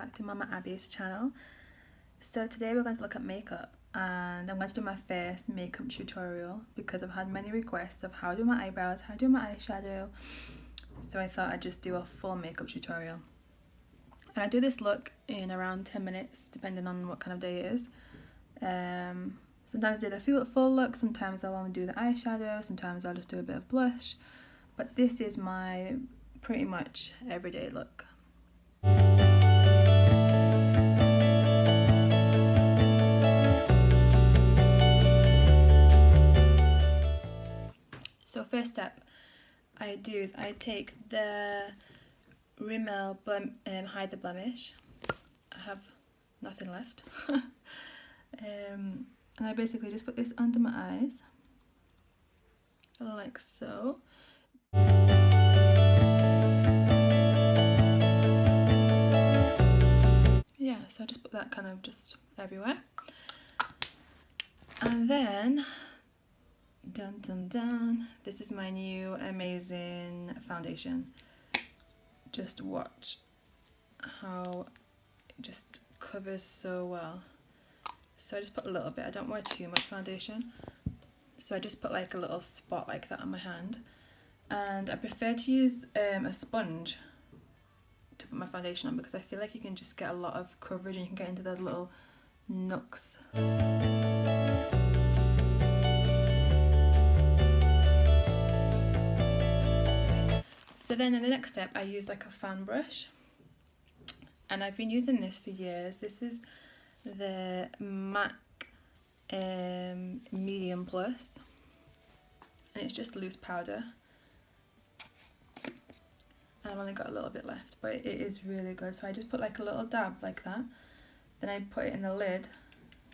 back to Mama Abby's channel. So today we're going to look at makeup, and I'm going to do my first makeup tutorial because I've had many requests of how to do my eyebrows, how to do my eyeshadow, so I thought I'd just do a full makeup tutorial. And I do this look in around 10 minutes depending on what kind of day it is. Sometimes I do the full look, sometimes I'll only do the eyeshadow, sometimes I'll just do a bit of blush, but this is my pretty much everyday look. So first step I do is I take the Rimmel Hide the Blemish. I have nothing left. And I basically just put this under my eyes, like so. Yeah, so I just put that kind of just everywhere. And then, dun dun dun, this is my new amazing foundation. Just watch how it just covers so well. So I just put a little bit, I don't wear too much foundation. So I just put like a little spot like that on my hand. And I prefer to use a sponge to put my foundation on because I feel like you can just get a lot of coverage and you can get into those little nooks. So then in the next step I use like a fan brush, and I've been using this for years. This is the MAC Medium Plus, and it's just loose powder. I've only got a little bit left, but it is really good. So I just put like a little dab like that, then I put it in the lid,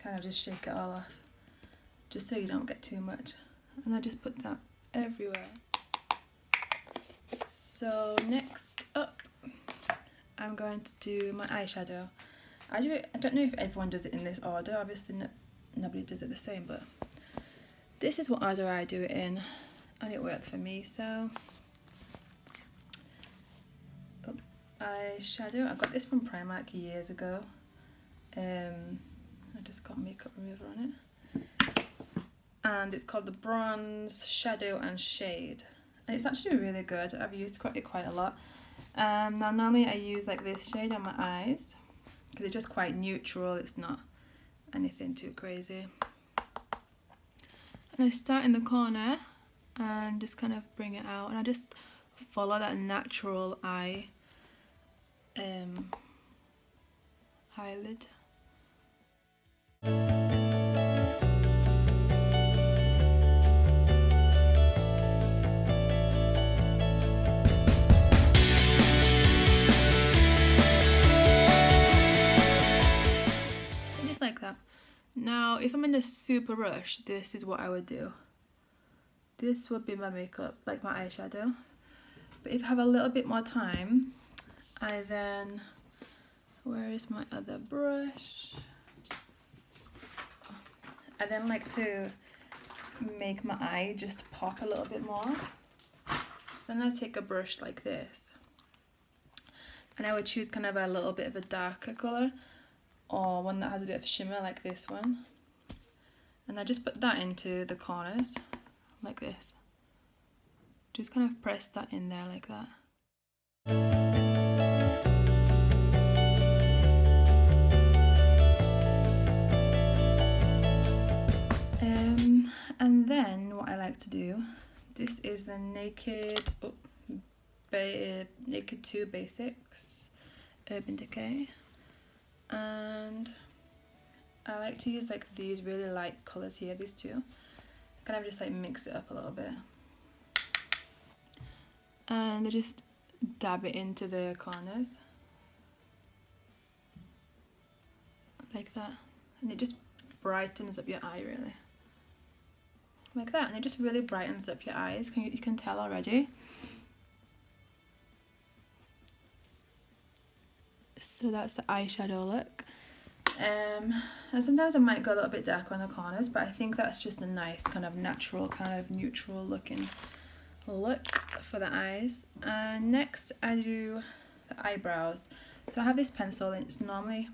kind of just shake it all off, just so you don't get too much, and I just put that everywhere. So next up, I'm going to do my eyeshadow. I don't know if everyone does it in this order, obviously nobody does it the same, but this is what order I do it in, and it works for me. So eyeshadow, I got this from Primark years ago. I just got makeup remover on it, and it's called the Bronze Shadow and Shade, and it's actually really good. I've used it quite a lot. Now normally I use like this shade on my eyes because it's just quite neutral, it's not anything too crazy. And I start in the corner and just kind of bring it out, and I just follow that natural eyelid. So just like that. Now if I'm in a super rush, this is what I would do. This would be my makeup, like my eyeshadow. But if I have a little bit more time, I then, where is my other brush? I then like to make my eye just pop a little bit more. So then I take a brush like this, and I would choose kind of a little bit of a darker colour, or one that has a bit of shimmer like this one. And I just put that into the corners, like this. Just kind of press that in there like that. And then what I like to do, this is the Naked 2 Basics Urban Decay, and I like to use like these really light colours here, these two, kind of just like mix it up a little bit, and I just dab it into the corners like that, and it just brightens up your eye really, like that, and it just really brightens up your eyes. You can tell already. So that's the eyeshadow look. And sometimes I might go a little bit darker on the corners, but I think that's just a nice kind of natural, kind of neutral looking look for the eyes. And next I do the eyebrows. So I have this pencil and it's normally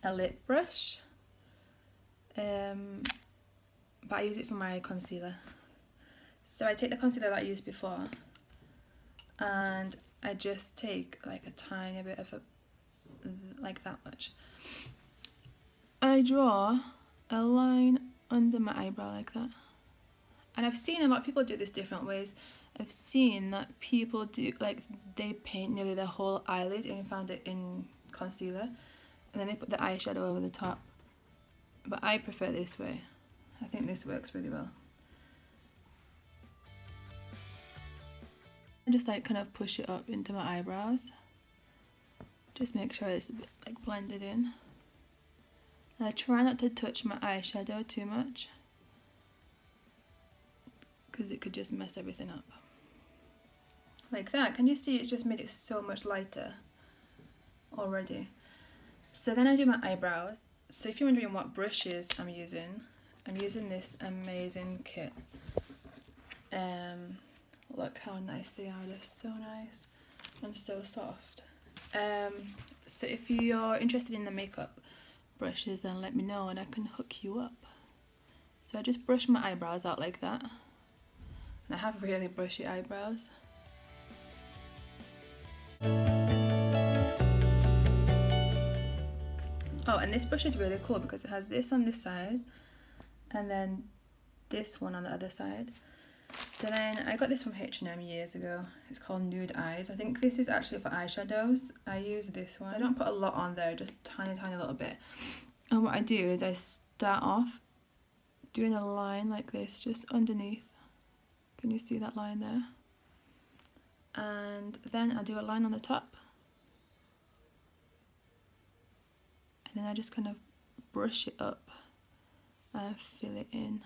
a lip brush, but I use it for my concealer. So I take the concealer that I used before and I just take like a tiny bit of like that much. I draw a line under my eyebrow like that. And I've seen a lot of people do this different ways. I've seen that people do, like, they paint nearly their whole eyelid in concealer, and then they put the eyeshadow over the top. But I prefer this way. I think this works really well. I just like kind of push it up into my eyebrows. Just make sure it's a bit like blended in. And I try not to touch my eyeshadow too much, because it could just mess everything up. Like that. Can you see it's just made it so much lighter already? So then I do my eyebrows. So if you're wondering what brushes I'm using this amazing kit. Look how nice they are. They're so nice and so soft. So if you're interested in the makeup brushes, then let me know and I can hook you up. So I just brush my eyebrows out like that. And I have really brushy eyebrows. Oh, and this brush is really cool because it has this on this side and then this one on the other side. So then I got this from H&M years ago. It's called Nude Eyes. I think this is actually for eyeshadows. I use this one. So I don't put a lot on there, just tiny little bit. And what I do is I start off doing a line like this just underneath. Can you see that line there? And then I'll do a line on the top. And then I just kind of brush it up and fill it in.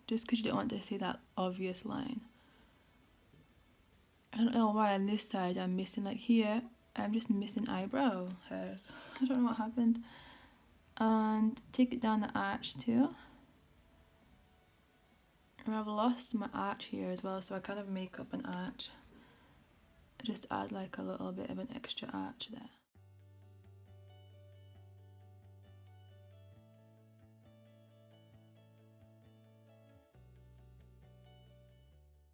Just because you don't want to see that obvious line. I don't know why on this side I'm missing, like here, I'm just missing eyebrow hairs. I don't know what happened. And take it down the arch too. And I've lost my arch here as well, so I kind of make up an arch. I just add like a little bit of an extra arch there.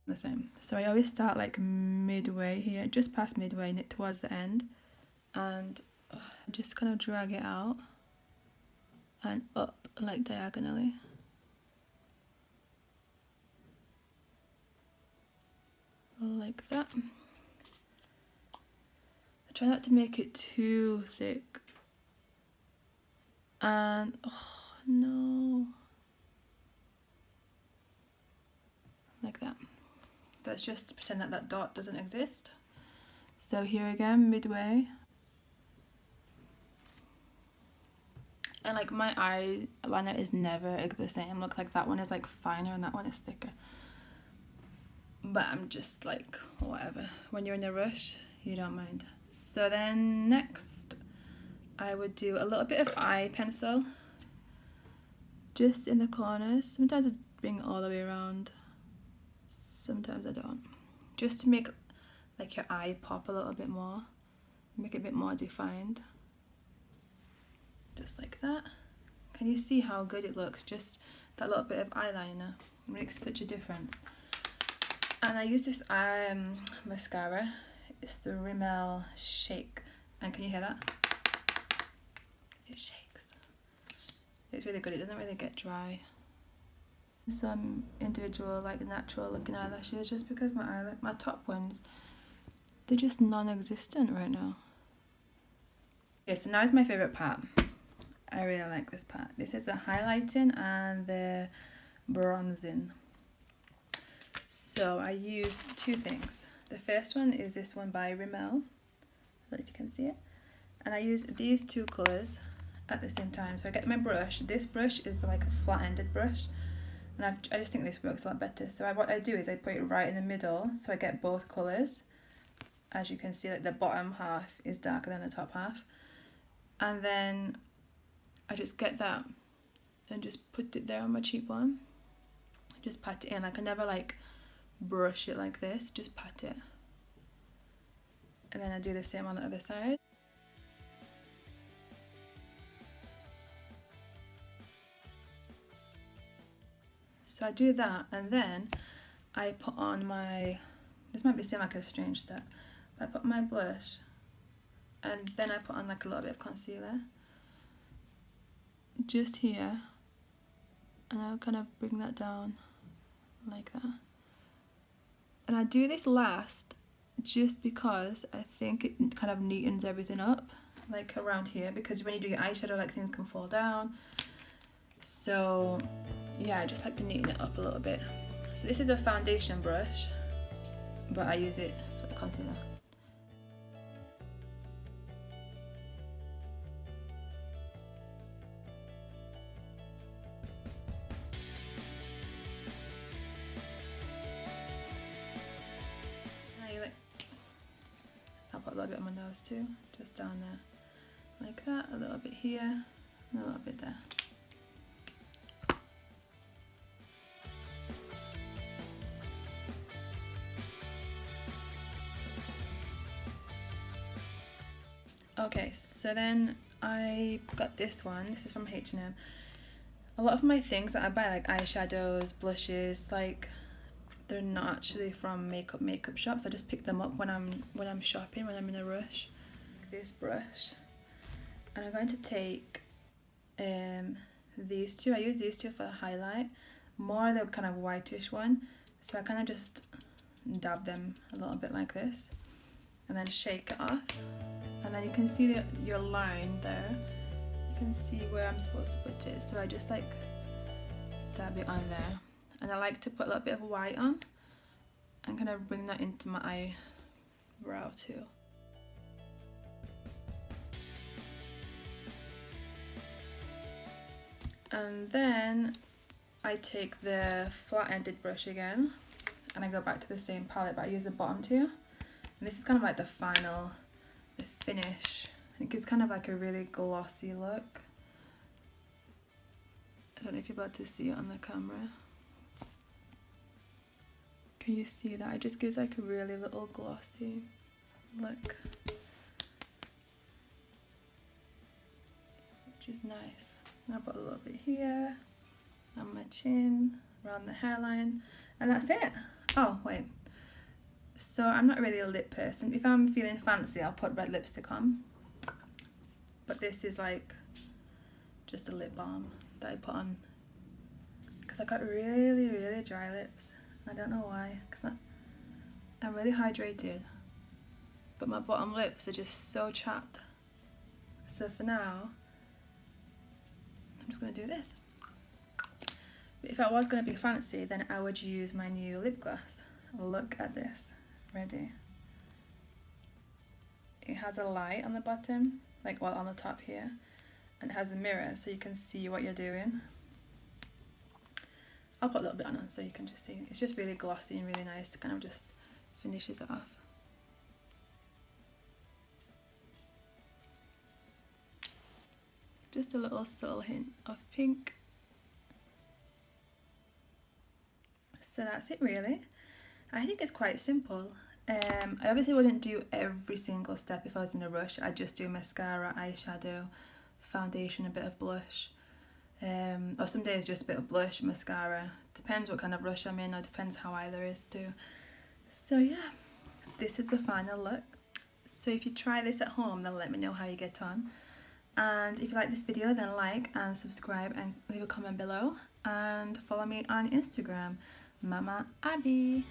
The same. So I always start like midway here, just past midway, towards the end, and just kind of drag it out and up like diagonally. Like that. I try not to make it too thick. And oh no. Like that. Let's just pretend that that dot doesn't exist. So here again, midway. And like my eyeliner is never the same. Look, like that one is like finer and that one is thicker. But I'm just like, whatever. When you're in a rush, you don't mind. So then next, I would do a little bit of eye pencil. Just in the corners. Sometimes I bring it all the way around. Sometimes I don't. Just to make like your eye pop a little bit more. Make it a bit more defined. Just like that. Can you see how good it looks? Just that little bit of eyeliner. It makes such a difference. And I use this mascara. It's the Rimmel Shake. And can you hear that? It shakes. It's really good. It doesn't really get dry. Some individual like natural looking eyelashes, just because my top ones, they're just non-existent right now. Okay, so now is my favourite part. I really like this part. This is the highlighting and the bronzing. So I use two things. The first one is this one by Rimmel. I don't know if you can see it. And I use these two colours at the same time. So I get my brush. This brush is like a flat-ended brush. And I just think this works a lot better. So what I do is I put it right in the middle so I get both colours. As you can see, like the bottom half is darker than the top half. And then I just get that and just put it there on my cheekbone. Just pat it in. Like I never like brush it like this, just pat it. And then I do the same on the other side. So I do that, and then I put on my, this might be seem like a strange step, but I put my blush, and then I put on like a little bit of concealer just here, and I'll kind of bring that down like that. And I do this last just because I think it kind of neatens everything up, like around here, because when you do your eyeshadow, like things can fall down. So yeah, I just like to neaten it up a little bit. So this is a foundation brush, but I use it for the concealer. I'll put a little bit on my nose too, just down there, like that, a little bit here, and a little bit there. Okay, so then I got this one. This is from H&M. A lot of my things that I buy, like eyeshadows, blushes, like they're not actually from makeup shops. I just pick them up when I'm shopping, when I'm in a rush. This brush, and I'm going to take these two. I use these two for the highlight, more the kind of whitish one. So I kind of just dab them a little bit like this, and then shake it off. And then you can see your line there. You can see where I'm supposed to put it. So I just like dab it on there. And I like to put a little bit of white on and kind of bring that into my eyebrow too. And then I take the flat-ended brush again and I go back to the same palette, but I use the bottom two. And this is kind of like the final, the finish. It gives kind of like a really glossy look. I don't know if you're able to see it on the camera. Can you see that? It just gives like a really little glossy look, which is nice. I'll put a little bit here, on my chin, around the hairline, and that's it. Oh, wait. So I'm not really a lip person. If I'm feeling fancy, I'll put red lipstick on. But this is like just a lip balm that I put on because I got really, really dry lips. I don't know why, because I'm really hydrated, but my bottom lips are just so chapped. So for now, I'm just going to do this. But if I was going to be fancy, then I would use my new lip gloss. Look at this. Ready? It has a light on the bottom, like well on the top here, and it has a mirror so you can see what you're doing. I'll put a little bit on so you can just see. It's just really glossy and really nice to kind of just finishes it off. Just a little subtle hint of pink. So that's it really. I think it's quite simple. I obviously wouldn't do every single step if I was in a rush. I'd just do mascara, eyeshadow, foundation, a bit of blush. Or some days just a bit of blush, mascara. Depends what kind of rush I'm in, or depends how either is too. So yeah, this is the final look. So if you try this at home, then let me know how you get on. And if you like this video, then like and subscribe and leave a comment below. And follow me on Instagram, Mama Abby.